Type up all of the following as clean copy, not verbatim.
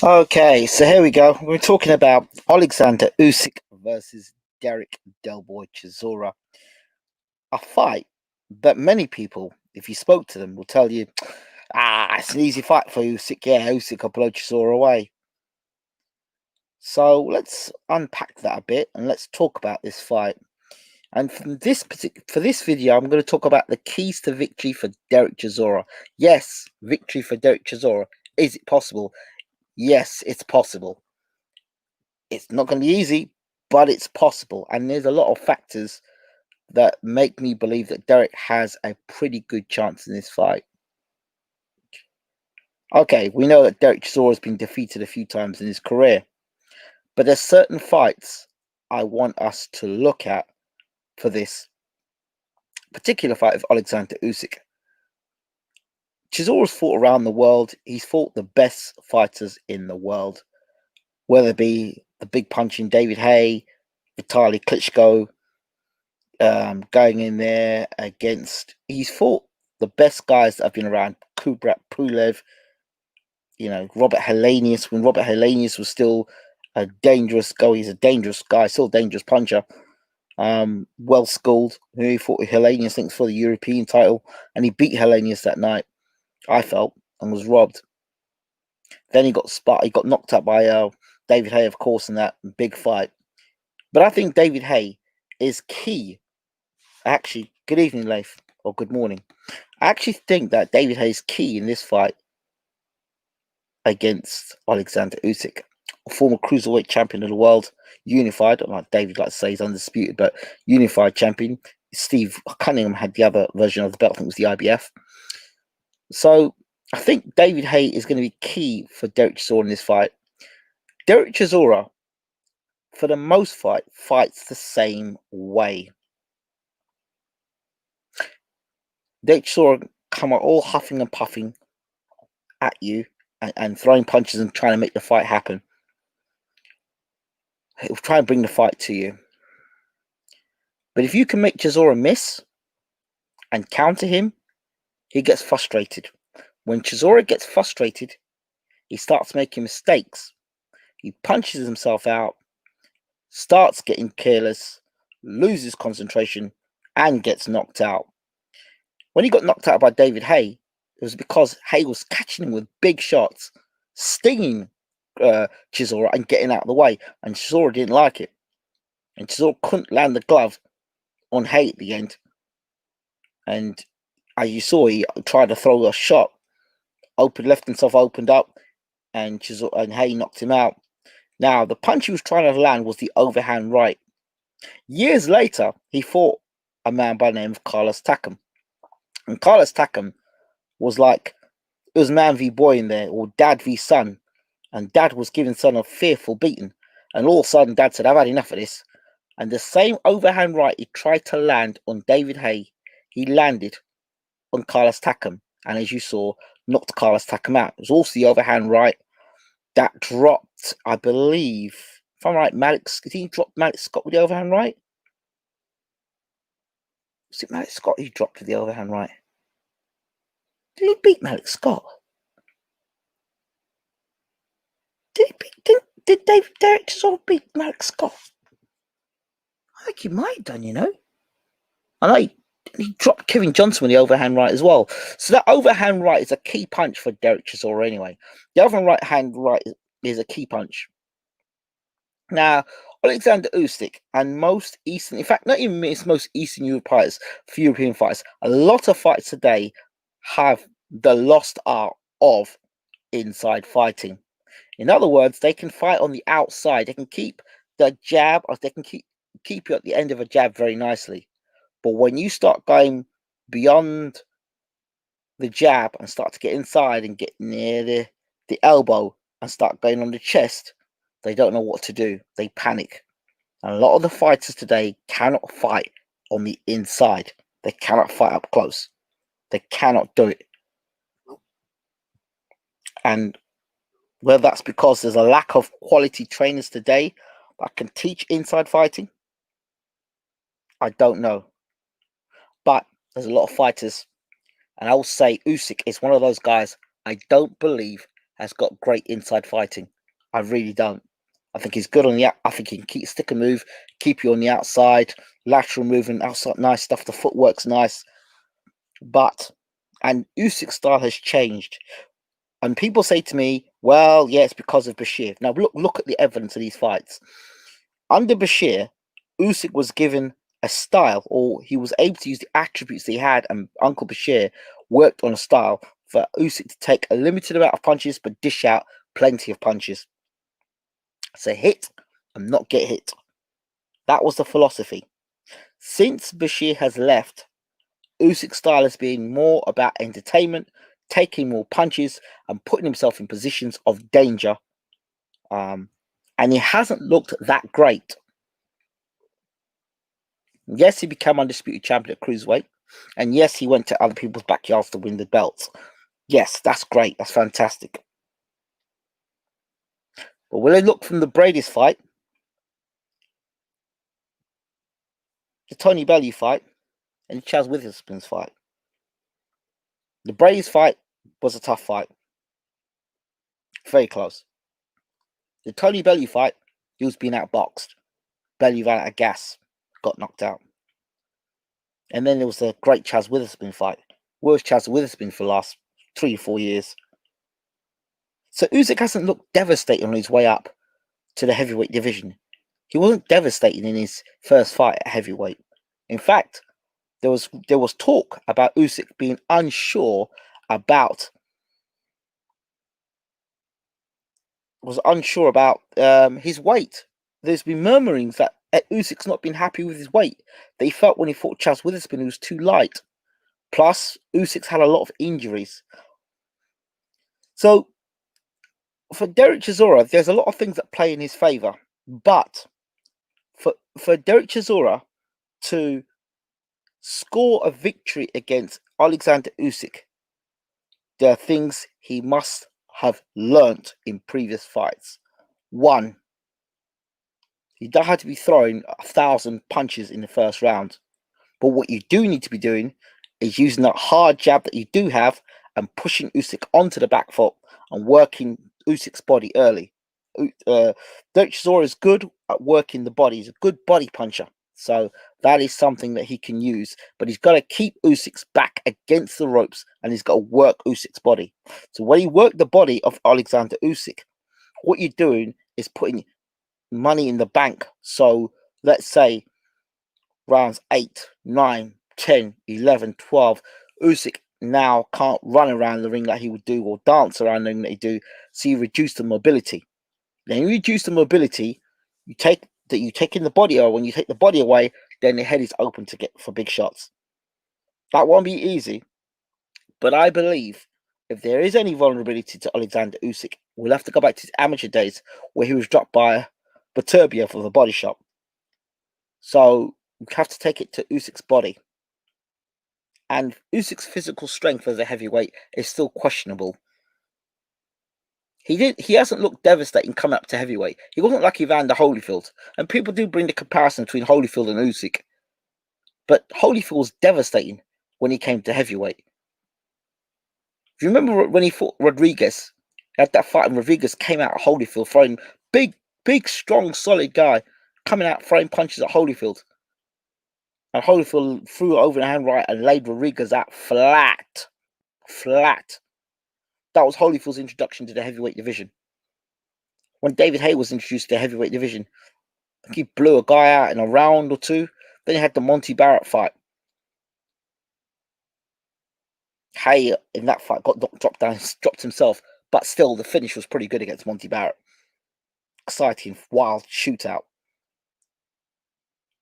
Okay, so here we go. We're talking about Alexander Usyk versus Derek Delboy Chisora. A fight that many people, if you spoke to them, will tell you, it's an easy fight for Usyk. Yeah, Usyk will blow Chisora away. So let's unpack that a bit and let's talk about this fight. And for this video, I'm going to talk about the keys to victory for Derek Chisora. Yes, victory for Derek Chisora. Is it possible? Yes, it's possible. It's not going to be easy, but it's possible. And there's a lot of factors that make me believe that Derek has a pretty good chance in this fight. Okay, we know that Derek Chisora has been defeated a few times in his career, but there's certain fights I want us to look at for this particular fight of Alexander Usyk. Chisora's fought around the world. He's fought the best fighters in the world, whether it be the big punching David Haye, Vitaly Klitschko, going in there against. He's fought the best guys that have been around. Kubrat Pulev, Robert Helenius, when Robert Helenius was still a dangerous guy. He's a dangerous guy, still a dangerous puncher. Well schooled. He fought with Helenius, I think, for the European title, and he beat Helenius that night, I felt, and was robbed. Then he got knocked out by David Haye, of course, in that big fight. But I think David Haye is key. Actually, good evening, Leif, or good morning. I actually think that David Haye is key in this fight against Alexander Usyk, a former cruiserweight champion of the world, unified. Like David likes to say, he's undisputed, but unified champion. Steve Cunningham had the other version of the belt. I think it was the IBF. So I think David Haye is going to be key for Derek Chisora in this fight. Derek Chisora, for the most part, fights the same way. Derek Chisora come out all huffing and puffing at you and throwing punches and trying to make the fight happen. He'll try and bring the fight to you. But if you can make Chisora miss and counter him, he gets frustrated. When Chisora gets frustrated, he starts making mistakes. He punches himself out, starts getting careless, loses concentration, and gets knocked out. When he got knocked out by David Haye, it was because Haye was catching him with big shots, stinging Chisora and getting out of the way. And Chisora didn't like it. And Chisora couldn't land the glove on Haye at the end. And as you saw, he tried to throw a shot, left himself opened up, and Haye knocked him out. Now, the punch he was trying to land was the overhand right. Years later, he fought a man by the name of Carlos Takam. And Carlos Takam was like, it was man v boy in there, or dad v son. And dad was giving son a fearful beating. And all of a sudden, dad said, I've had enough of this. And the same overhand right he tried to land on David Haye, he landed on Carlos Takam. And as you saw, knocked Carlos Takam out. It was also the overhand right that dropped, I believe, if I'm right, did he drop Malik Scott with the overhand right? Was it Malik Scott who dropped with the overhand right? Did he beat Malik Scott? Did Derek Chisora beat Malik Scott? I think he might have done, I know he dropped Kevin Johnson with the overhand right as well. So that overhand right is a key punch for Derek Chisora anyway. The overhand right is a key punch. Now, Alexander Usyk and most Eastern, in fact, not even most Eastern European fighters, a lot of fights today have the lost art of inside fighting. In other words, they can fight on the outside. They can keep the jab, or they can keep you at the end of a jab very nicely. But when you start going beyond the jab and start to get inside and get near the elbow and start going on the chest, they don't know what to do. They panic. And a lot of the fighters today cannot fight on the inside. They cannot fight up close. They cannot do it. And whether that's because there's a lack of quality trainers today that can teach inside fighting, I don't know. But there's a lot of fighters, and I will say Usyk is one of those guys I don't believe has got great inside fighting. I really don't. I think he's good on the. I think he can keep stick and move, keep you on the outside, lateral movement, outside, nice stuff. The footwork's nice, but and Usyk's style has changed. And people say to me, "Well, yeah, it's because of Bashir." Now look at the evidence of these fights. Under Bashir, Usyk was given a style, or he was able to use the attributes that he had, and Uncle Bashir worked on a style for Usyk to take a limited amount of punches but dish out plenty of punches. So hit and not get hit. That was the philosophy. Since Bashir has left, Usyk's style has been more about entertainment, taking more punches, and putting himself in positions of danger. And he hasn't looked that great. Yes, he became undisputed champion at cruiserweight, and yes, he went to other people's backyards to win the belts. Yes, that's great. That's fantastic. But when I look from the Brady's fight, the Tony Bellew fight, and Chaz Witherspoon's fight, the Brady's fight was a tough fight. Very close. The Tony Bellew fight, he was being outboxed. Bellew ran out of gas, got knocked out. And then there was the great Chaz Witherspoon fight. Where was Chaz Witherspoon for the last 3 or 4 years? So Usyk hasn't looked devastating on his way up to the heavyweight division. He wasn't devastating in his first fight at heavyweight. In fact, there was talk about Usyk being unsure about his weight. There's been murmurings that Usyk's not been happy with his weight. They felt when he fought Chaz Witherspoon, he was too light. Plus, Usyk's had a lot of injuries. So, for Derek Chisora, there's a lot of things that play in his favour. But for Derek Chisora to score a victory against Alexander Usyk, there are things he must have learnt in previous fights. One, you don't have to be throwing 1,000 punches in the first round. But what you do need to be doing is using that hard jab that you do have and pushing Usyk onto the back foot and working Usyk's body early. Derek Chisora is good at working the body. He's a good body puncher. So that is something that he can use. But he's got to keep Usyk's back against the ropes and he's got to work Usyk's body. So when he worked the body of Alexander Usyk, what you're doing is putting money in the bank. So let's say rounds 8, 9, 10, 11, 12. Usyk now can't run around the ring like he would do or dance around the ring that he do. So you reduce the mobility. Then you reduce the mobility, you take in the body away. When you take the body away, then the head is open to get for big shots. That won't be easy. But I believe if there is any vulnerability to Alexander Usyk, we'll have to go back to his amateur days where he was dropped by Baturbia for the body shot. So we have to take it to Usyk's body. And Usyk's physical strength as a heavyweight is still questionable. He hasn't looked devastating coming up to heavyweight. He wasn't like Evander Holyfield. And people do bring the comparison between Holyfield and Usyk. But Holyfield was devastating when he came to heavyweight. Do you remember when he fought Rodriguez? He had that fight and Rodriguez came out at Holyfield throwing big, strong, solid guy coming out throwing punches at Holyfield. And Holyfield threw it over the hand right and laid Rodriguez out flat. That was Holyfield's introduction to the heavyweight division. When David Haye was introduced to the heavyweight division, he blew a guy out in a round or two. Then he had the Monty Barrett fight. Haye in that fight got dropped down, dropped himself, but still the finish was pretty good against Monty Barrett. Exciting, wild shootout.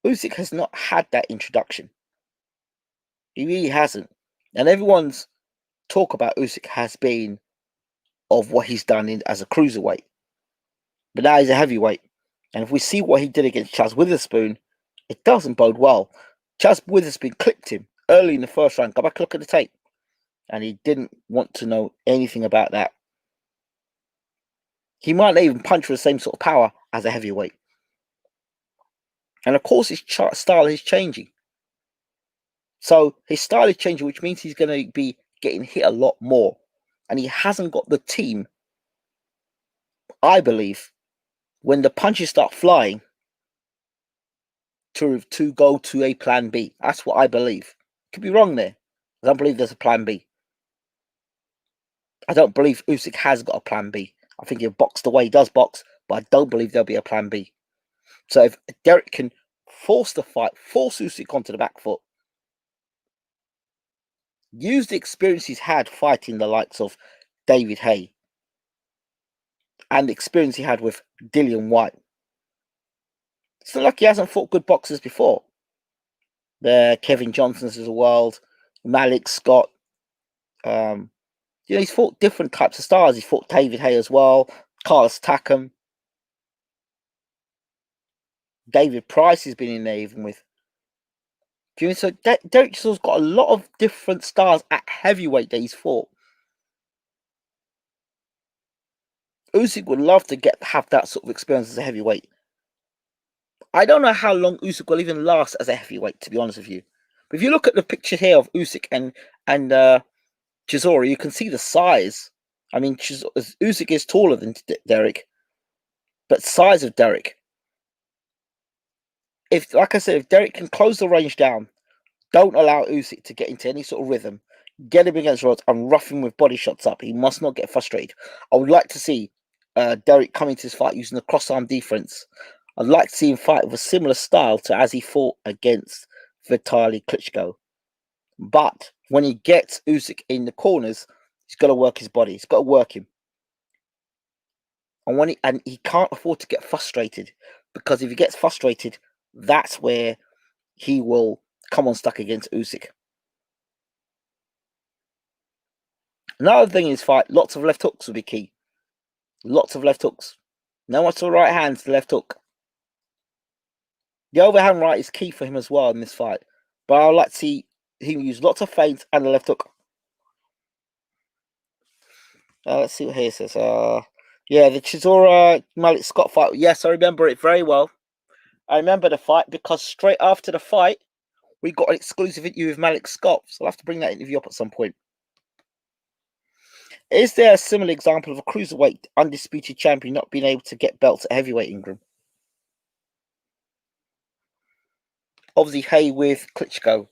Usyk has not had that introduction. He really hasn't. And everyone's talk about Usyk has been of what he's done as a cruiserweight. But now he's a heavyweight. And if we see what he did against Chaz Witherspoon, it doesn't bode well. Chaz Witherspoon clipped him early in the first round. Go back and look at the tape. And he didn't want to know anything about that. He might not even punch with the same sort of power as a heavyweight. And of course, his style is changing. So his style is changing, which means he's going to be getting hit a lot more. And he hasn't got the team I believe when the punches start flying, to go to a plan B. That's what I believe. Could be wrong there. I don't believe there's a plan B. I don't believe Usyk has got a plan B. I think if boxed the way he does box, but I don't believe there'll be a plan B. So if Derek can force the fight, force Usyk onto the back foot, use the experience he's had fighting the likes of David Haye and the experience he had with Dillian White. It's not like he hasn't fought good boxers before. The Kevin Johnsons of the world, Malik Scott. He's fought different types of stars. He's fought David Haye as well, Carlos Takam. David Price has been in there even with. So Derek Chisora's got a lot of different stars at heavyweight that he's fought. Usyk would love to have that sort of experience as a heavyweight. I don't know how long Usyk will even last as a heavyweight, to be honest with you. But if you look at the picture here of Usyk and Chisora, you can see the size. I mean, Usyk is taller than Derek, but size of Derek. Like I said, if Derek can close the range down, don't allow Usyk to get into any sort of rhythm, get him against rods and rough him with body shots up. He must not get frustrated. I would like to see Derek coming to this fight using the cross-arm defense. I'd like to see him fight with a similar style to as he fought against Vitaly Klitschko. But when he gets Usyk in the corners, he's got to work his body. He's got to work him. And he can't afford to get frustrated, because if he gets frustrated, that's where he will come unstuck against Usyk. Another thing in his fight, lots of left hooks will be key. Lots of left hooks. No much to the right hand, to the left hook. The overhand right is key for him as well in this fight. But I would like to see him use lots of feints and the left hook. Let's see what here says. Yeah, the Chisora Malik Scott fight. Yes, I remember it very well. I remember the fight because straight after the fight, we got an exclusive interview with Malik Scott. So I'll have to bring that interview up at some point. Is there a similar example of a cruiserweight undisputed champion not being able to get belts at heavyweight, Ingram? Obviously, Haye with Klitschko.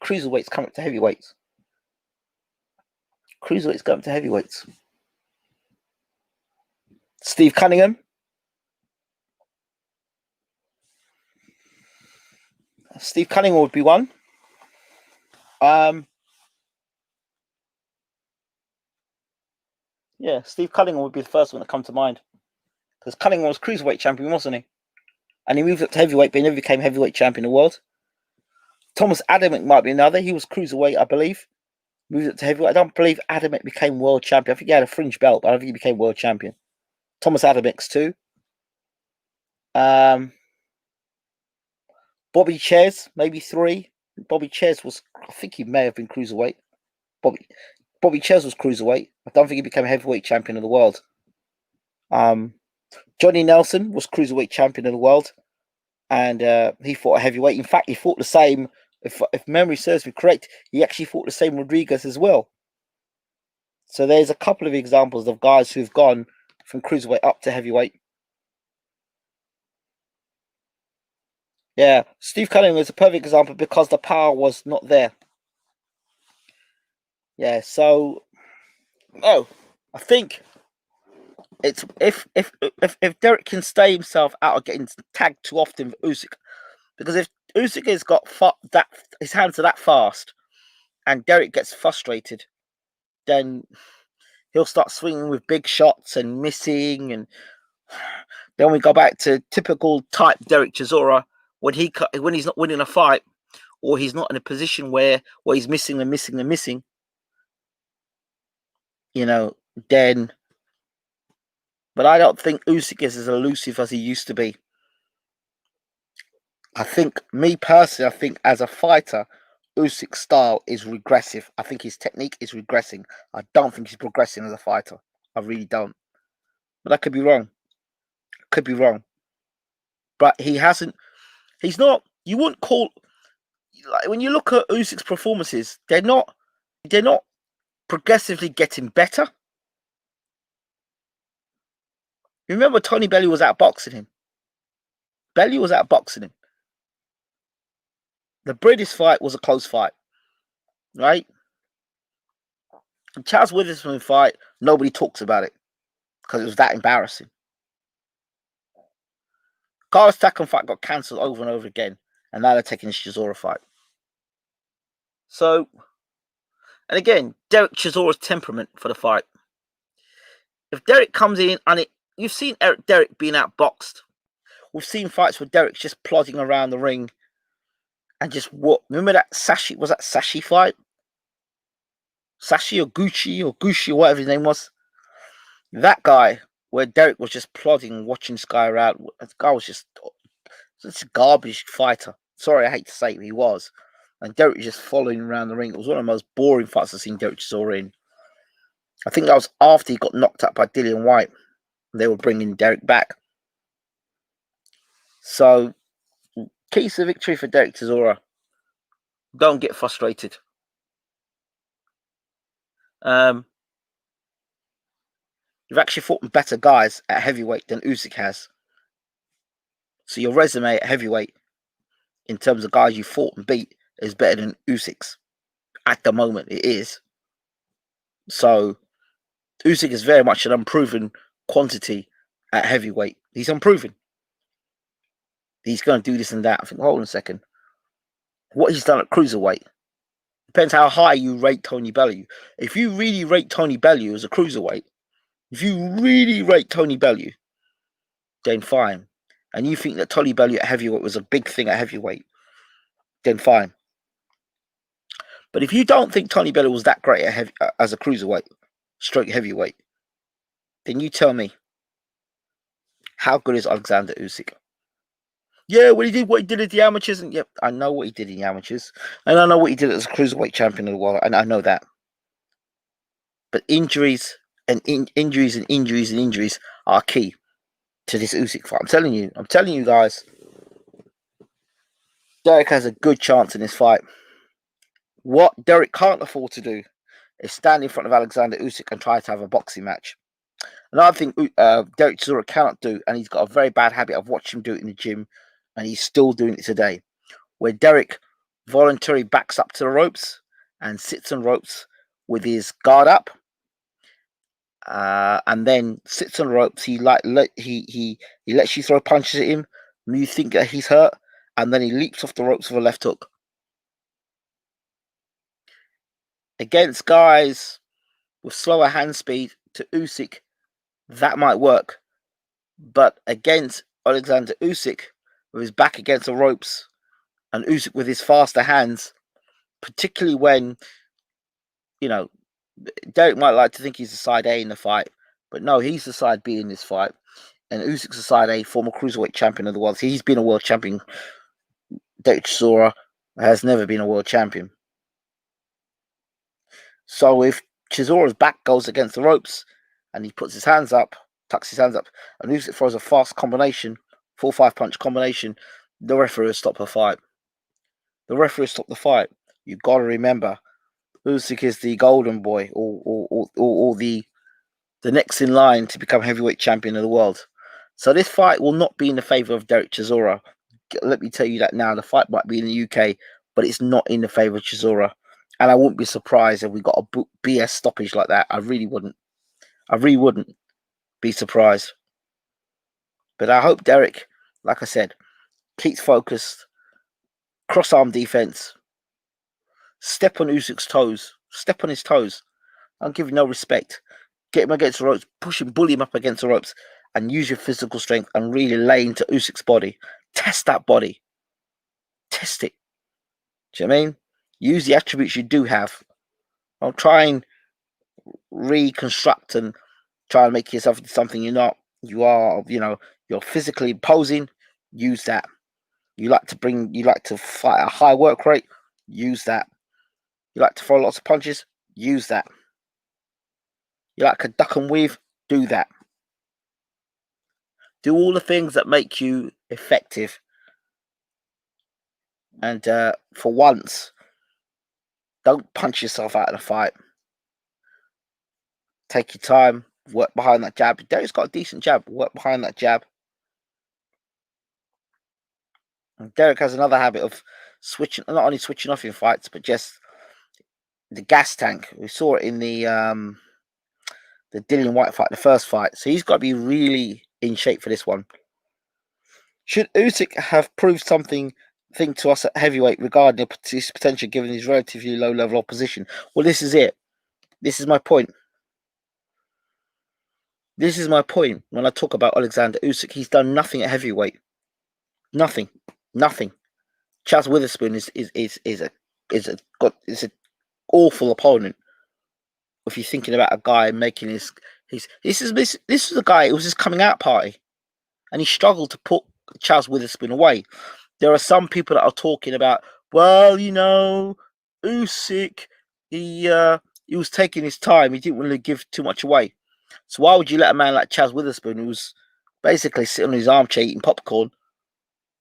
Cruiserweights come up to heavyweights. Cruiserweights come up to heavyweights. Steve Cunningham. Steve Cunningham would be one. Yeah, Steve Cunningham would be the first one that come to mind. Because Cunningham was cruiserweight champion, wasn't he? And he moved up to heavyweight, but he never became heavyweight champion of the world. Thomas Adamek might be another. He was cruiserweight, I believe. Moved up to heavyweight. I don't believe Adamek became world champion. I think he had a fringe belt, but I don't think he became world champion. Thomas Adamek's too. Bobby Ches, maybe three. Bobby Ches was, I think he may have been cruiserweight. Bobby Ches was cruiserweight. I don't think he became heavyweight champion of the world. Johnny Nelson was cruiserweight champion of the world, and he fought a heavyweight. In fact, he fought the same. If memory serves me correct, he actually fought the same Rodriguez as well. So there's a couple of examples of guys who've gone from cruiserweight up to heavyweight. Yeah, Steve Cunningham is a perfect example because the power was not there. Yeah, so I think it's if Derek can stay himself out of getting tagged too often with Usyk, because if Usyk has got his hands are that fast, and Derek gets frustrated, then he'll start swinging with big shots and missing, and then we go back to typical type Derek Chisora when he's not winning a fight, or he's not in a position where he's missing. Then. But I don't think Usyk is as elusive as he used to be. I think, me personally, as a fighter, Usyk's style is regressive. I think his technique is regressing. I don't think he's progressing as a fighter. I really don't. But I could be wrong. But he's not, you wouldn't call, like, when you look at Usyk's performances, they're not progressively getting better. You remember Tony Bellew was outboxing him. Bellew was outboxing him. The British fight was a close fight, right? The Chaz Witherspoon fight, nobody talks about it because it was that embarrassing. Carlos Takam fight got cancelled over and over again, and now they're taking this Chisora fight. So, and again, Derek Chisora's temperament for the fight. If Derek comes in and you've seen Derek being outboxed. We've seen fights where Derek's just plodding around the ring and just what? Remember that Sashi? Was that Sashi fight? Sashi or Gucci or whatever his name was. That guy where Derek was just plodding, watching this guy around. The guy was just a garbage fighter. Sorry, I hate to say it, he was. And Derek was just following around the ring. It was one of the most boring fights I've seen Derek Chisora in. I think that was after he got knocked out by Dillian Whyte. They were bringing Derek back. So, keys to victory for Derek Chisora. Don't get frustrated. You've actually fought better guys at heavyweight than Usyk has. So your resume at heavyweight, in terms of guys you fought and beat, is better than Usyk's. At the moment, it is. So Usyk is very much an unproven quantity at heavyweight. He's unproven. He's going to do this and that. I think, hold on a second. What he's done at cruiserweight depends how high you rate Tony Bellew. If you really rate Tony Bellew as a cruiserweight, then fine. And you think that Tony Bellew at heavyweight was a big thing at heavyweight, then fine. But if you don't think Tony Bellew was that great as a cruiserweight, stroke heavyweight, then you tell me, how good is Alexander Usyk? Yeah, what he did at the amateurs, and yep, I know what he did in the amateurs, and I know what he did as a cruiserweight champion of the world, and I know that. But injuries are key to this Usyk fight. I'm telling you guys, Derek has a good chance in this fight. What Derek can't afford to do is stand in front of Alexander Usyk and try to have a boxing match. Another thing Derek Chisora cannot do, and he's got a very bad habit of watching him do it in the gym, and he's still doing it today, where Derek voluntarily backs up to the ropes and sits on ropes with his guard up, and then sits on the ropes. He lets you throw punches at him, and you think that he's hurt, and then he leaps off the ropes with a left hook. Against guys with slower hand speed to Usyk, that might work. But against Alexander Usyk, with his back against the ropes, and Usyk with his faster hands, particularly when, Derek might like to think he's the side A in the fight, but no, he's the side B in this fight. And Usyk's the side A, former cruiserweight champion of the world. He's been a world champion. Derek Chisora has never been a world champion. So if Chisora's back goes against the ropes and he puts his hands up, tucks his hands up, and Usyk throws a fast combination, 4-5 punch combination, the referee will stop the fight. The referee will stop the fight. You've got to remember, Usyk is the golden boy, or the next in line to become heavyweight champion of the world. So this fight will not be in the favour of Derek Chisora. Let me tell you that now. The fight might be in the UK, but it's not in the favour of Chisora. And I wouldn't be surprised if we got a BS stoppage like that. I really wouldn't be surprised. But I hope Derek, like I said, keeps focused, cross-arm defense, step on Usyk's toes, step on his toes. Don't give him no respect. Get him against the ropes, push him, bully him up against the ropes, and use your physical strength and really lay into Usyk's body. Test that body. Test it. Do you know what I mean? Use the attributes you do have. Don't try and reconstruct and try and make yourself something you're not. You are, you're physically imposing. Use that. You like to fight a high work rate. Use that. You like to throw lots of punches. Use that. You like to duck and weave. Do that. Do all the things that make you effective. And for once, don't punch yourself out of the fight. Take your time. Work behind that jab. Derek's got a decent jab. Work behind that jab. And Derek has another habit of switching, not only switching off in fights, but just the gas tank. We saw it in the Dillian White fight, the first fight. So he's got to be really in shape for this one. Should Usyk have proved something to us at heavyweight regarding his potential given his relatively low level opposition? Well, this is it. This is my point. This is my point when I talk about Alexander Usyk. He's done nothing at heavyweight. Nothing. Chaz Witherspoon is an awful opponent. If you're thinking about a guy making this is a guy. It was his coming out party, and he struggled to put Chaz Witherspoon away. There are some people that are talking about, well, Usyk, he was taking his time. He didn't want to give too much away. So why would you let a man like Chaz Witherspoon, who's basically sitting on his armchair eating popcorn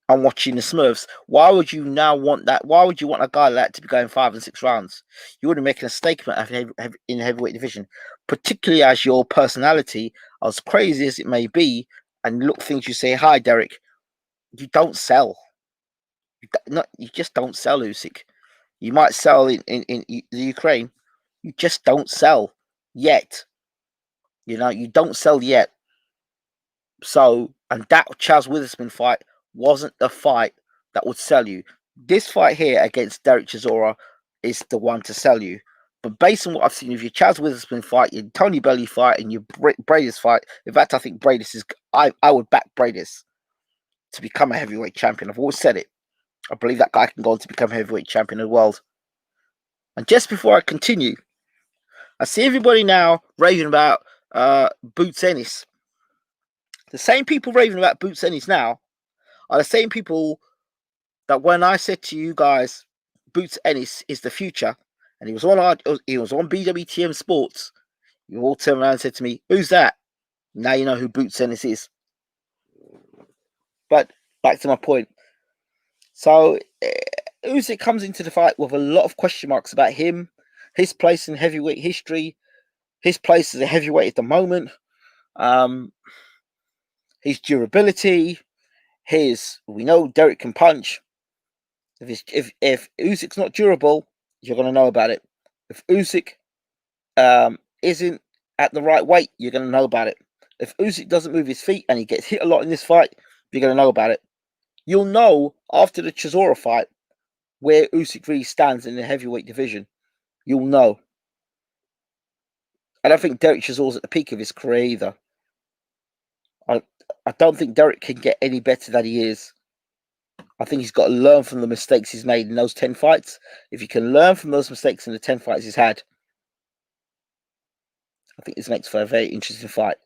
and watching the Smurfs, why would you now want that? Why would you want a guy like that to be going 5 and 6 rounds? You would be making a statement in the heavyweight division, particularly as your personality, as crazy as it may be, and look things you say, hi, Derek, you don't sell. You just don't sell Usyk. You might sell in the Ukraine. You just don't sell yet. You don't sell yet. So, and that Chaz Witherspoon fight wasn't the fight that would sell you. This fight here against Derek Chisora is the one to sell you. But based on what I've seen of your Chaz Witherspoon fight, your Tony Bellew fight, and your Bradis fight, in fact, I think Bradis is. I would back Bradis to become a heavyweight champion. I've always said it. I believe that guy can go on to become heavyweight champion of the world. And just before I continue, I see everybody now raving about Boots Ennis. The same people raving about Boots Ennis now are the same people that when I said to you guys, Boots Ennis is the future, and he was on BWTM Sports, you all turned around and said to me, "Who's that?" Now you know who Boots Ennis is. But back to my point. So Usyk comes into the fight with a lot of question marks about him, his place in heavyweight history, his place as a heavyweight at the moment, his durability, we know Derek can punch. If Usyk's not durable, you're going to know about it. If Usyk isn't at the right weight, you're going to know about it. If Usyk doesn't move his feet and he gets hit a lot in this fight, you're going to know about it. You'll know after the Chisora fight where Usyk really stands in the heavyweight division. You'll know. I don't think Derek Chisora's at the peak of his career either. I don't think Derek can get any better than he is. I think he's got to learn from the mistakes he's made in those 10 fights. If he can learn from those mistakes in the 10 fights he's had, I think this makes for a very interesting fight.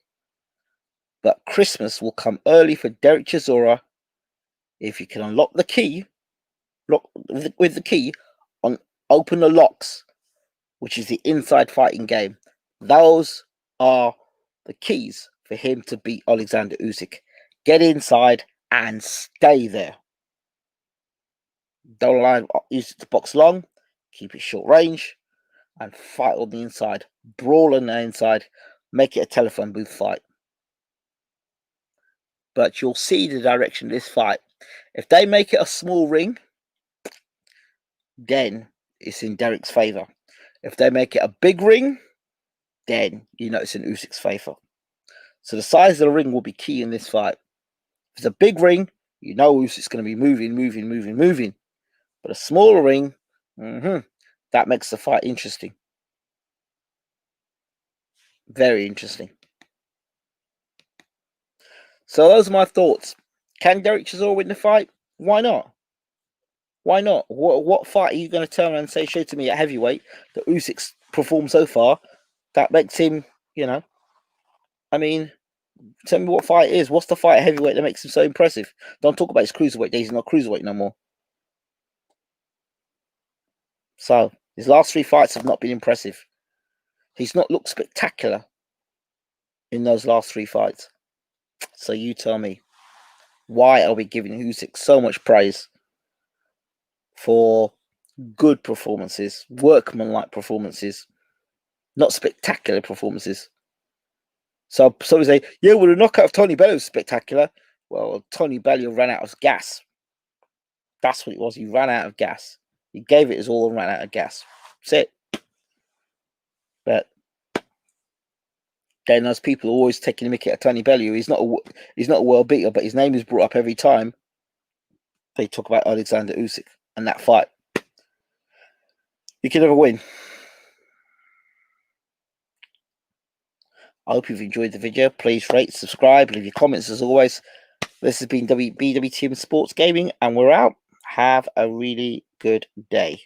But Christmas will come early for Derek Chisora if he can unlock the key, with the key, open the locks, which is the inside fighting game. Those are the keys for him to beat Alexander Usyk. Get inside and stay there. Don't use it to box long, keep it short range, and fight on the inside. Brawl on the inside. Make it a telephone booth fight. But you'll see the direction of this fight. If they make it a small ring, then it's in Derek's favour. If they make it a big ring, then it's in Usyk's favour. So the size of the ring will be key in this fight. If it's a big ring, Usyk's going to be moving. But a smaller ring, that makes the fight interesting. Very interesting. So those are my thoughts. Can Derek Chisora win the fight? Why not? Why not? What fight are you going to turn around and say, show to me at heavyweight that Usyk's performed so far that makes him, I mean, tell me what fight it is. What's the fight at heavyweight that makes him so impressive? Don't talk about his cruiserweight days. He's not cruiserweight no more. So his last 3 fights have not been impressive. He's not looked spectacular in those last 3 fights. So you tell me, why are we giving Usyk so much praise for good performances, workmanlike performances, not spectacular performances? So somebody say, yeah, well, the knockout of Tony Bellew was spectacular. Well, Tony Bellew ran out of gas. That's what it was. He ran out of gas. He gave it his all and ran out of gas. That's it. But then those people are always taking a mickey at Tony Bellew. He's not a world beater, but his name is brought up every time they talk about Alexander Usyk and that fight. You can never win. I hope you've enjoyed the video. Please rate, subscribe, leave your comments as always. This has been BWTM Sports Gaming, and we're out. Have a really good day.